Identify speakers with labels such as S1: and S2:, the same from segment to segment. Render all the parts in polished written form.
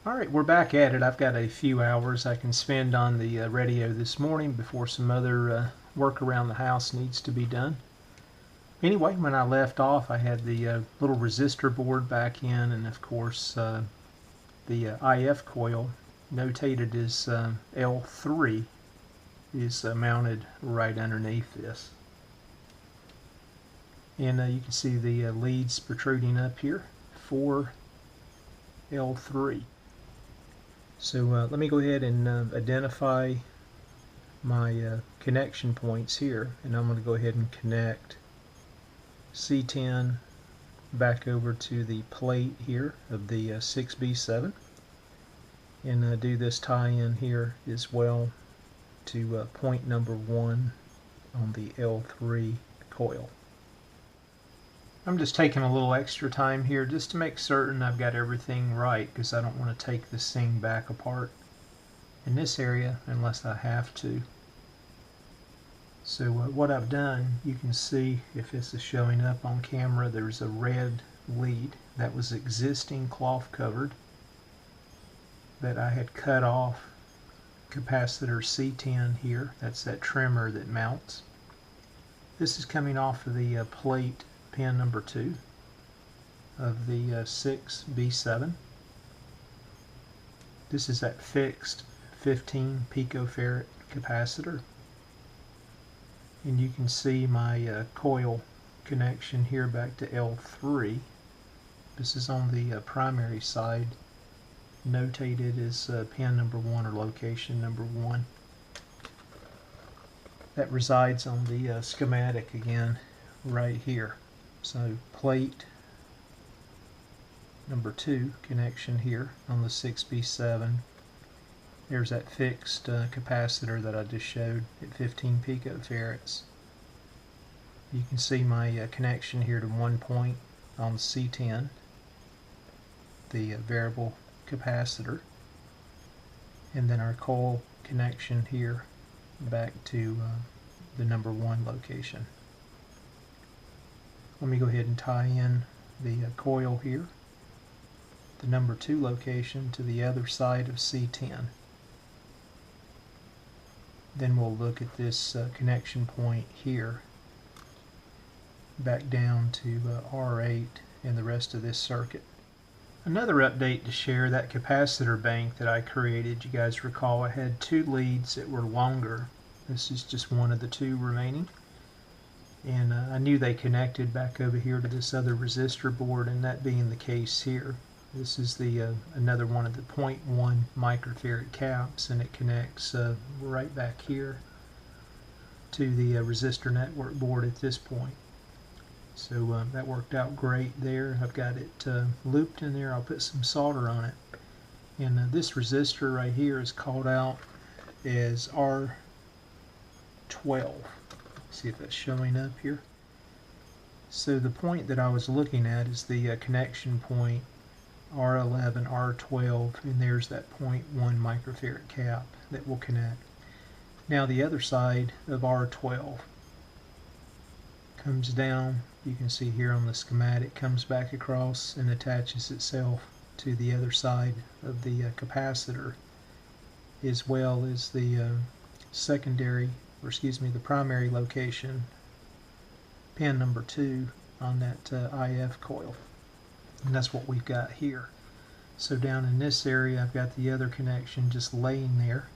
S1: Alright, we're back at it. I've got a few hours I can spend on the radio this morning before some other work around the house needs to be done. Anyway, when I left off, I had the little resistor board back in, and of course the IF coil, notated as L3, is mounted right underneath this. And you can see the leads protruding up here for L3. So let me go ahead and identify my connection points here, and I'm going to go ahead and connect C10 back over to the plate here of the 6B7, and do this tie-in here as well to point number 1 on the L3 coil. I'm just taking a little extra time here just to make certain I've got everything right, because I don't want to take this thing back apart in this area unless I have to. So what I've done, you can see if this is showing up on camera, there's a red lead that was existing cloth covered that I had cut off capacitor C10 here. That's that trimmer that mounts. This is coming off of the plate pin number 2 of the 6B7. This is that fixed 15 picofarad capacitor, and you can see my coil connection here back to L3. This is on the primary side, notated as pin number 1 or location number 1. That resides on the schematic again right here. So plate number 2 connection here on the 6B7. There's that fixed capacitor that I just showed at 15 picofarads. You can see my connection here to 1 point on C10, the variable capacitor, and then our coil connection here back to the number 1 location. Let me go ahead and tie in the coil here, the number 2 location, to the other side of C10. Then we'll look at this connection point here back down to R8 and the rest of this circuit. Another update to share, that capacitor bank that I created, you guys recall I had 2 leads that were longer. This is just one of the 2 remaining. And I knew they connected back over here to this other resistor board, and that being the case here. This is the another one of the 0.1 microfarad caps, and it connects right back here to the resistor network board at this point. So that worked out great there. I've got it looped in there. I'll put some solder on it. And this resistor right here is called out as R12. See if that's showing up here. So the point that I was looking at is the connection point R11, R12, and there's that 0.1 microfarad cap that will connect. Now the other side of R12 comes down, you can see here on the schematic, comes back across and attaches itself to the other side of the capacitor, as well as the the primary location, pin number 2 on that IF coil. And that's what we've got here. So down in this area I've got the other connection just laying there,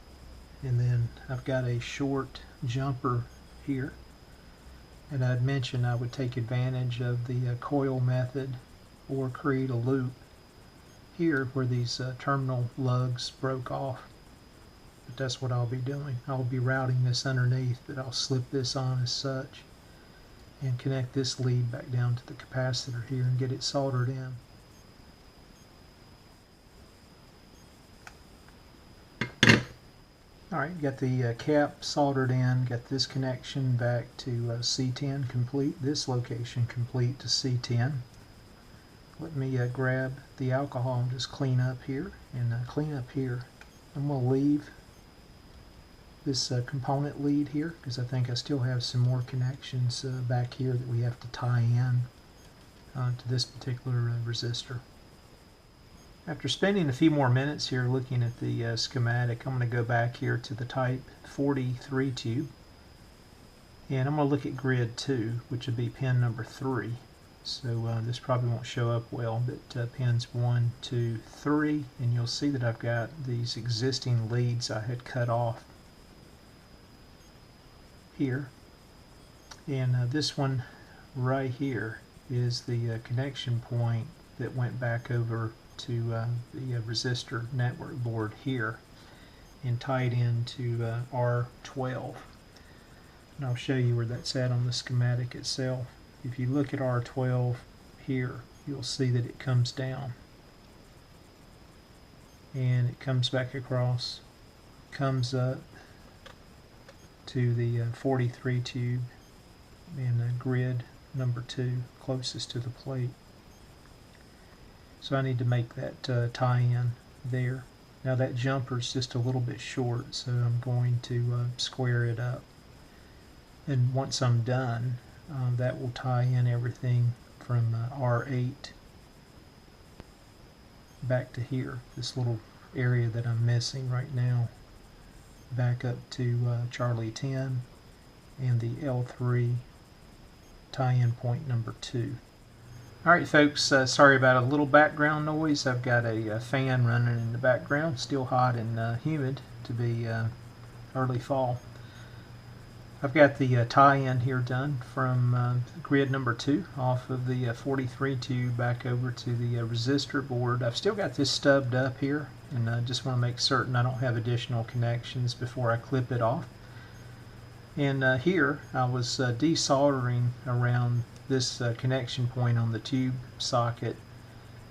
S1: and then I've got a short jumper here, and I'd mentioned I would take advantage of the coil method or create a loop here where these terminal lugs broke off. But that's what I'll be doing. I'll be routing this underneath, but I'll slip this on as such and connect this lead back down to the capacitor here and get it soldered in. Alright, got the cap soldered in, got this connection back to C10 complete, this location complete to C10. Let me grab the alcohol and just clean up here, and clean up here. I'm going to leave this component lead here because I think I still have some more connections back here that we have to tie in to this particular resistor. After spending a few more minutes here looking at the schematic, I'm going to go back here to the type 43 tube, and I'm going to look at grid 2, which would be pin number 3. So this probably won't show up well, but pins 1, 2, 3, and you'll see that I've got these existing leads I had cut off here, and this one right here is the connection point that went back over to the resistor network board here and tied into R12. And I'll show you where that's at on the schematic itself. If you look at R12 here, you'll see that it comes down and it comes back across, comes up to the 43 tube and grid number 2 closest to the plate. So I need to make that tie-in there. Now that jumper is just a little bit short, so I'm going to square it up. And once I'm done, that will tie in everything from R8 back to here, this little area that I'm missing right now, back up to Charlie 10 and the L3 tie-in point number 2. Alright folks, sorry about a little background noise. I've got a fan running in the background, still hot and humid to be early fall. I've got the tie-in here done from grid number 2 off of the 43 tube back over to the resistor board. I've still got this stubbed up here, and I just want to make certain I don't have additional connections before I clip it off. And here I was desoldering around this connection point on the tube socket,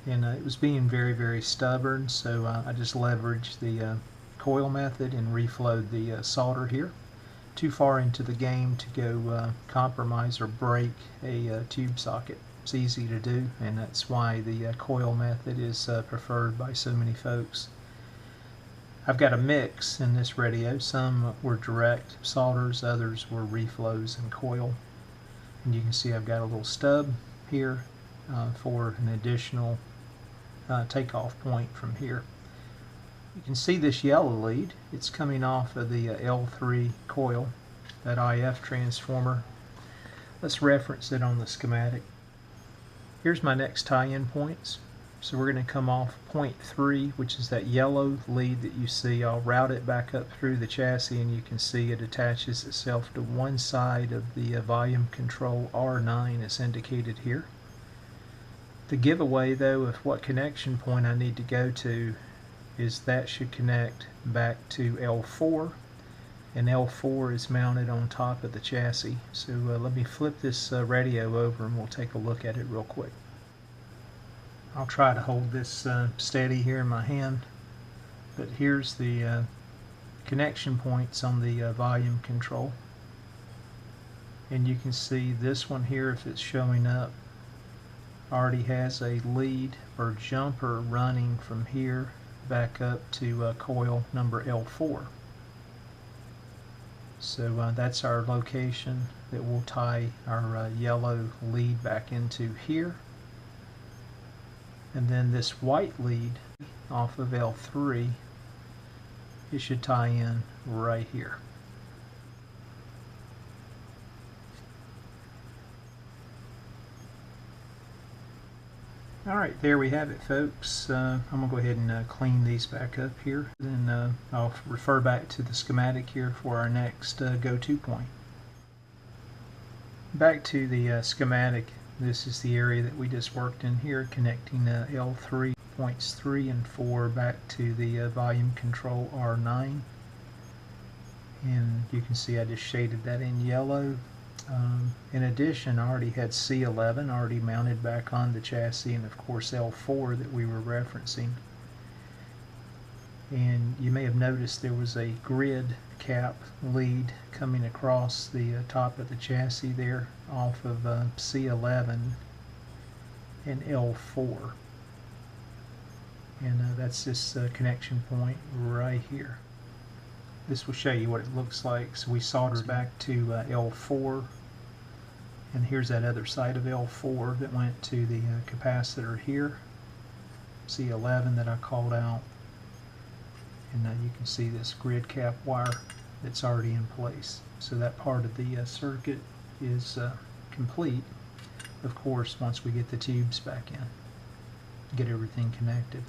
S1: and it was being very stubborn, so I just leveraged the coil method and reflowed the solder here. Too far into the game to go compromise or break a tube socket. It's easy to do, and that's why the coil method is preferred by so many folks. I've got a mix in this radio. Some were direct solders, others were reflows and coil. And you can see I've got a little stub here for an additional takeoff point from here. You can see this yellow lead. It's coming off of the L3 coil, that IF transformer. Let's reference it on the schematic. Here's my next tie-in points. So we're going to come off point 3, which is that yellow lead that you see. I'll route it back up through the chassis, and you can see it attaches itself to one side of the volume control R9 as indicated here. The giveaway though of what connection point I need to go to is that should connect back to L4, and L4 is mounted on top of the chassis. So let me flip this radio over and we'll take a look at it real quick. I'll try to hold this steady here in my hand, but here's the connection points on the volume control, and you can see this one here, if it's showing up, already has a lead or jumper running from here back up to coil number L4. So that's our location that we'll tie our yellow lead back into here. And then this white lead off of L3, it should tie in right here. Alright, there we have it folks. I'm going to go ahead and clean these back up here. Then I'll refer back to the schematic here for our next go-to point. Back to the schematic. This is the area that we just worked in here, connecting L3 points 3 and 4 back to the volume control R9. And you can see I just shaded that in yellow. In addition, I already had C11 already mounted back on the chassis, and of course L4 that we were referencing. And you may have noticed there was a grid cap lead coming across the top of the chassis there off of C11 and L4. And that's this connection point right here. This will show you what it looks like. So we soldered back to L4, and here's that other side of L4 that went to the capacitor here. C11 that I called out, and you can see this grid cap wire that's already in place. So that part of the circuit is complete, of course, once we get the tubes back in, get everything connected.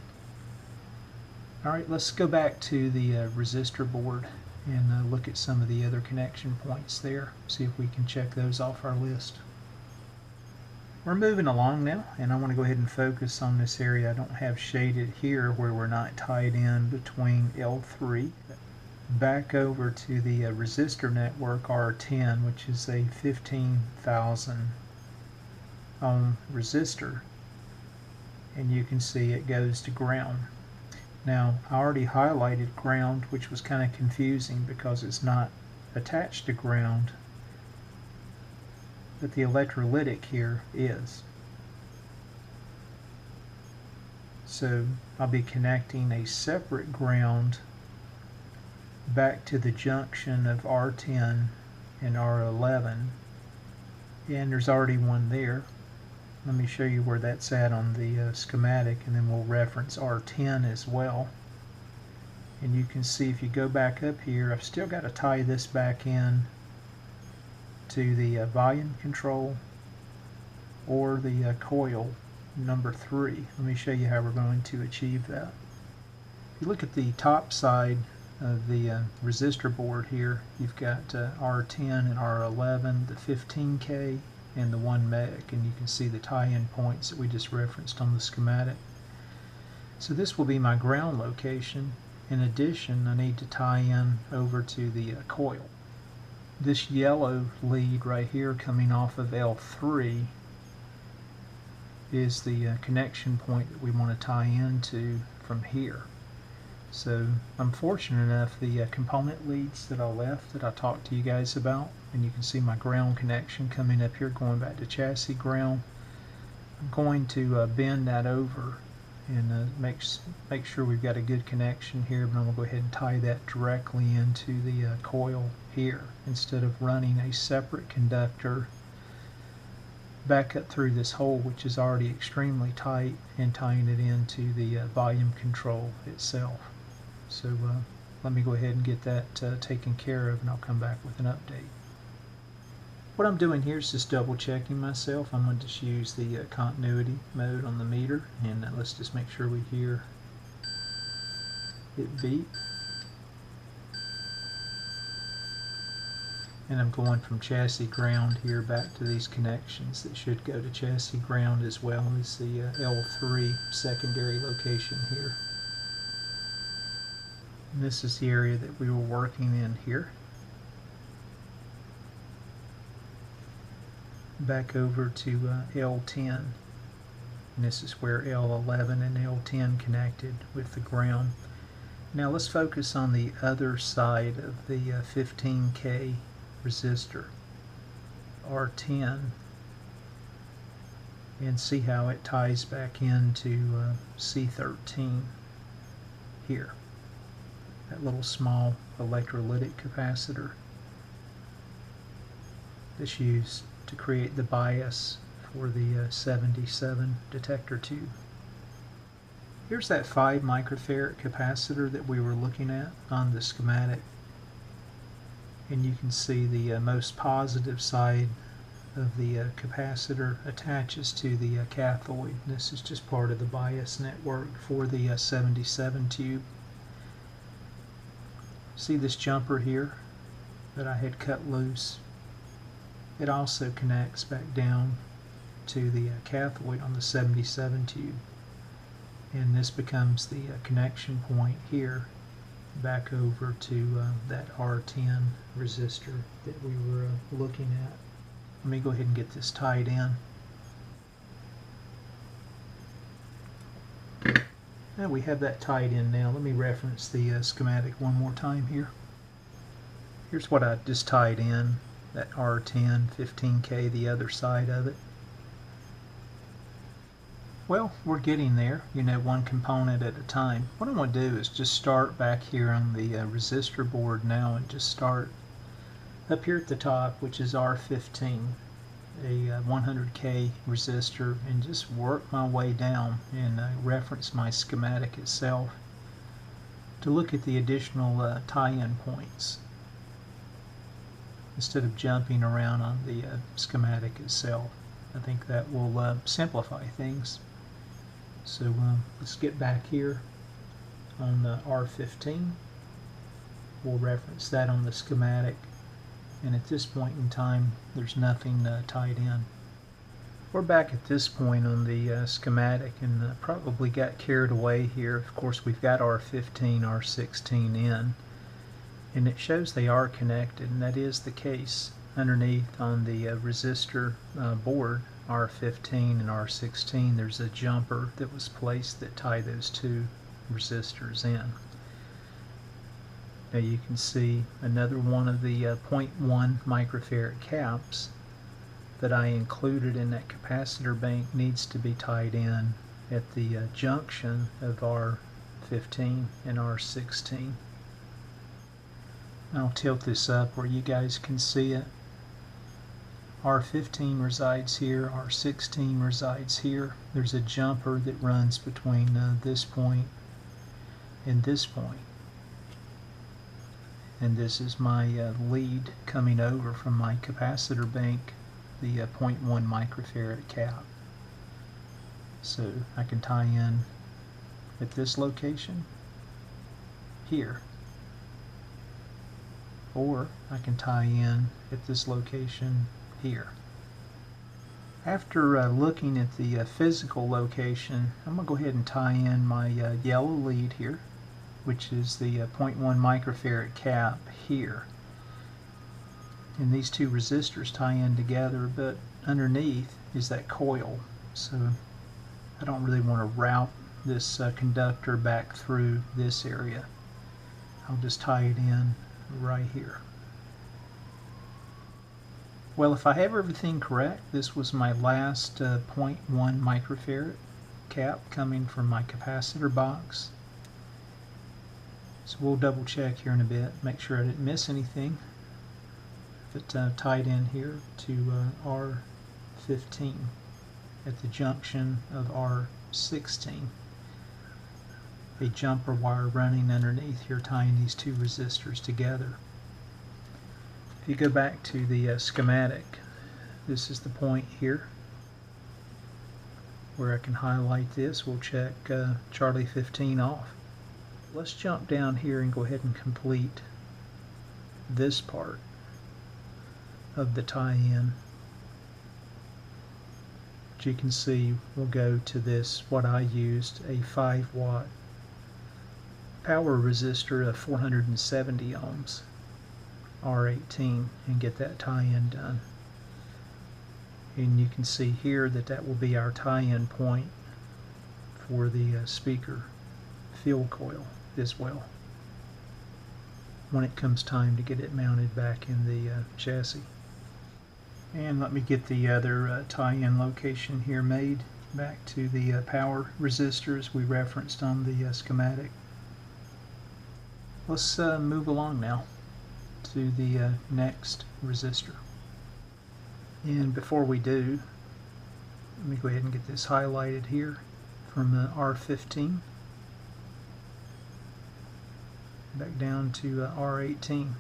S1: Alright, let's go back to the resistor board and look at some of the other connection points there, see if we can check those off our list. We're moving along now, and I want to go ahead and focus on this area I don't have shaded here where we're not tied in between L3. Back over to the resistor network R10, which is a 15,000 ohm resistor, and you can see it goes to ground. Now, I already highlighted ground, which was kind of confusing because it's not attached to ground, but the electrolytic here is. So I'll be connecting a separate ground back to the junction of R10 and R11, and there's already one there. Let me show you where that's at on the schematic, and then we'll reference R10 as well. And you can see if you go back up here, I've still got to tie this back in to the volume control or the coil number 3. Let me show you how we're going to achieve that. If you look at the top side of the resistor board here, you've got R10 and R11, the 15K and the 1 meg, and you can see the tie-in points that we just referenced on the schematic. So this will be my ground location. In addition, I need to tie in over to the coil. This yellow lead right here coming off of L3 is the connection point that we want to tie into from here. So I'm fortunate enough, the component leads that I left that I talked to you guys about, and you can see my ground connection coming up here going back to chassis ground. I'm going to bend that over and make sure we've got a good connection here, but I'm going to go ahead and tie that directly into the coil here instead of running a separate conductor back up through this hole, which is already extremely tight, and tying it into the volume control itself. So let me go ahead and get that taken care of, and I'll come back with an update. What I'm doing here is just double checking myself. I'm going to just use the continuity mode on the meter, and let's just make sure we hear it beep. And I'm going from chassis ground here back to these connections that should go to chassis ground as well as the L3 secondary location here. And this is the area that we were working in here. Back over to L10, and this is where L11 and L10 connected with the ground. Now let's focus on the other side of the 15K resistor, R10, and see how it ties back into C13 here, that little small electrolytic capacitor that's used to create the bias for the 77 detector tube. Here's that 5 microfarad capacitor that we were looking at on the schematic, and you can see the most positive side of the capacitor attaches to the cathode. This is just part of the bias network for the 77 tube. See this jumper here that I had cut loose? It also connects back down to the cathode on the 77 tube, and this becomes the connection point here back over to that R10 resistor that we were looking at. Let me go ahead and get this tied in. Now we have that tied in now. Let me reference the schematic one more time here. Here's what I just tied in, that R10, 15K, the other side of it. Well, we're getting there, you know, one component at a time. What I'm going to do is just start back here on the resistor board now, and just start up here at the top, which is R15. a 100K resistor and just work my way down and reference my schematic itself to look at the additional tie-in points instead of jumping around on the schematic itself. I think that will simplify things. So let's get back here on the R15. We'll reference that on the schematic, and at this point in time there's nothing tied in. We're back at this point on the schematic and probably got carried away here. Of course we've got R15, R16 in, and it shows they are connected, and that is the case. Underneath on the resistor board R15 and R16 there's a jumper that was placed that tied those two resistors in. Now you can see another one of the 0.1 microfarad caps that I included in that capacitor bank needs to be tied in at the junction of R15 and R16. I'll tilt this up where you guys can see it. R15 resides here, R16 resides here. There's a jumper that runs between this point and this point. And this is my lead coming over from my capacitor bank, the 0.1 microfarad cap. So I can tie in at this location here, or I can tie in at this location here. After looking at the physical location, I'm going to go ahead and tie in my yellow lead here, which is the 0.1 microfarad cap here. And these two resistors tie in together, but underneath is that coil. So I don't really want to route this conductor back through this area. I'll just tie it in right here. Well, if I have everything correct, this was my last 0.1 microfarad cap coming from my capacitor box. So we'll double check here in a bit, make sure I didn't miss anything. But tied in here to R15 at the junction of R16. A jumper wire running underneath here tying these two resistors together. If you go back to the schematic, this is the point here where I can highlight this. We'll check Charlie 15 off. Let's jump down here and go ahead and complete this part of the tie-in. As you can see, we'll go to this, what I used, a 5-watt power resistor of 470 ohms, R18, and get that tie-in done. And you can see here that that will be our tie-in point for the speaker field coil as well, when it comes time to get it mounted back in the chassis. And let me get the other tie-in location here made back to the power resistors we referenced on the schematic. Let's move along now to the next resistor. And before we do, let me go ahead and get this highlighted here from R15 back down to R18.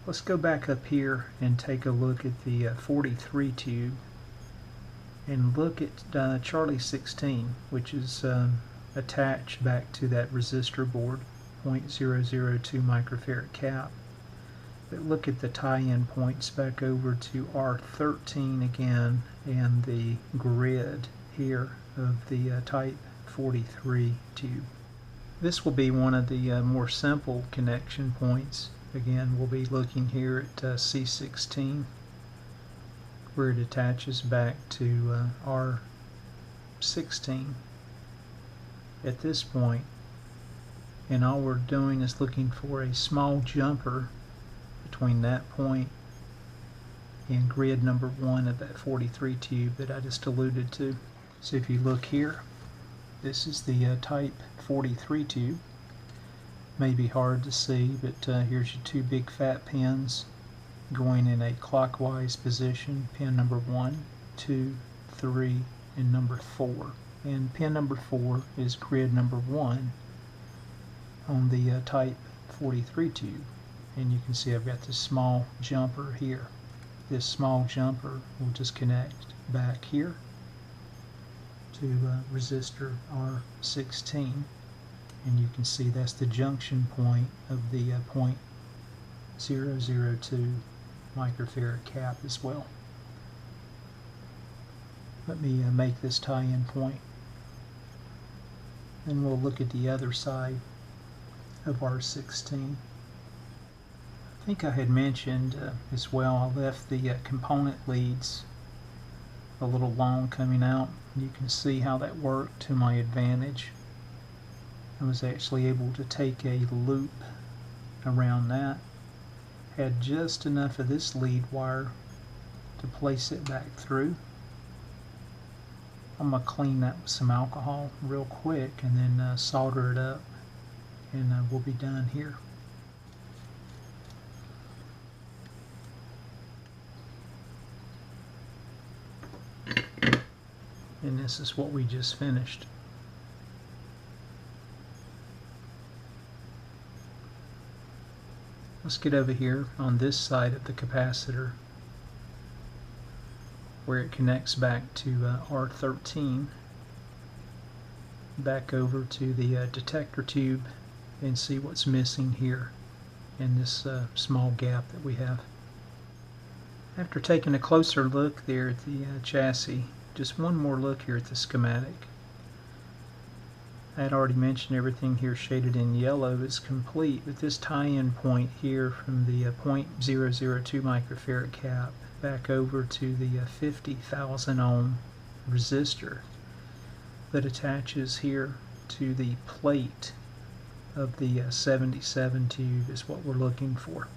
S1: Let's go back up here and take a look at the 43 tube and look at Charlie 16, which is attached back to that resistor board, 0.002 microfarad cap. But look at the tie-in points back over to R13 again, and the grid here of the type 43 tube. This will be one of the more simple connection points. Again, we'll be looking here at C16, where it attaches back to R16 at this point. And all we're doing is looking for a small jumper between that point and grid number 1 of that 43 tube that I just alluded to. So if you look here, this is the type 43 tube. May be hard to see, but here's your two big fat pins going in a clockwise position, pin number 1, 2, 3, and number 4. And pin number 4 is grid number 1 on the type 43 tube. And you can see I've got this small jumper here. This small jumper will just connect back here to resistor R16. And you can see that's the junction point of the 0.002 microfarad cap as well. Let me make this tie-in point. Then we'll look at the other side of R16. I think I had mentioned as well, I left the component leads a little long coming out. You can see how that worked to my advantage. I was actually able to take a loop around that. Had just enough of this lead wire to place it back through. I'm going to clean that with some alcohol real quick and then solder it up, and we'll be done here. And this is what we just finished. Let's get over here on this side of the capacitor where it connects back to R13, back over to the detector tube and see what's missing here in this small gap that we have. After taking a closer look there at the chassis, just one more look here at the schematic. I had already mentioned everything here shaded in yellow is complete, but this tie-in point here from the 0.002 microfarad cap back over to the 50,000 ohm resistor that attaches here to the plate of the 77 tube is what we're looking for.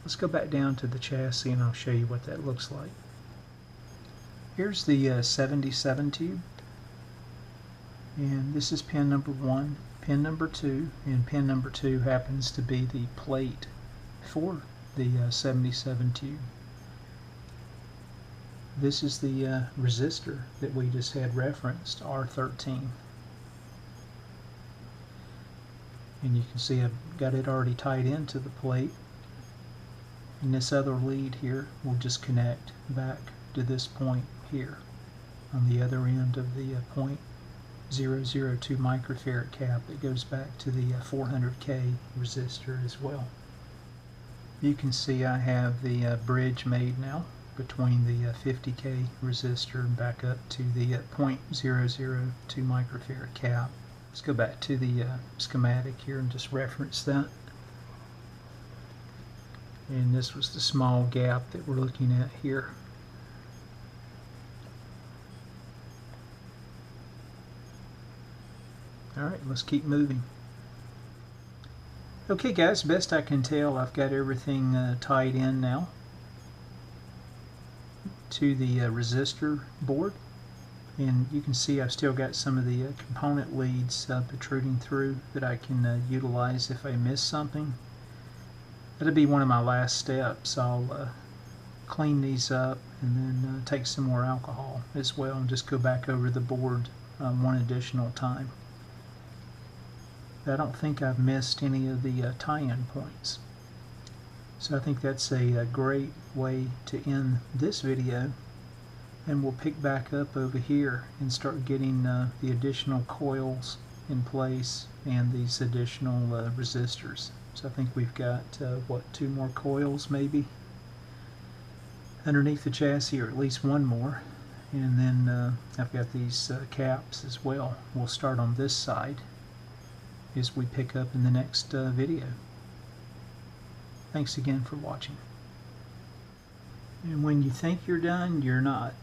S1: Let's go back down to the chassis and I'll show you what that looks like. Here's the 77 tube, and this is pin number 1, pin number 2, and pin number 2 happens to be the plate for the 77 tube. This is the resistor that we just had referenced, R13. And you can see I've got it already tied into the plate. And this other lead here will just connect back to this point here on the other end of the 0.002 microfarad cap that goes back to the 400K resistor as well. You can see I have the bridge made now between the 50K resistor and back up to the 0.002 microfarad cap. Let's go back to the schematic here and just reference that. And this was the small gap that we're looking at here. Alright, let's keep moving. Okay guys, best I can tell, I've got everything tied in now to the resistor board. And you can see I've still got some of the component leads protruding through that I can utilize if I miss something. That'll be one of my last steps. I'll clean these up and then take some more alcohol as well and just go back over the board one additional time. I don't think I've missed any of the tie-in points. So I think that's a great way to end this video, and we'll pick back up over here and start getting the additional coils in place and these additional resistors. So I think we've got what, 2 more coils maybe underneath the chassis, or at least 1 more, and then I've got these caps as well. We'll start on this side as we pick up in the next video. Thanks again for watching. And when you think you're done, you're not.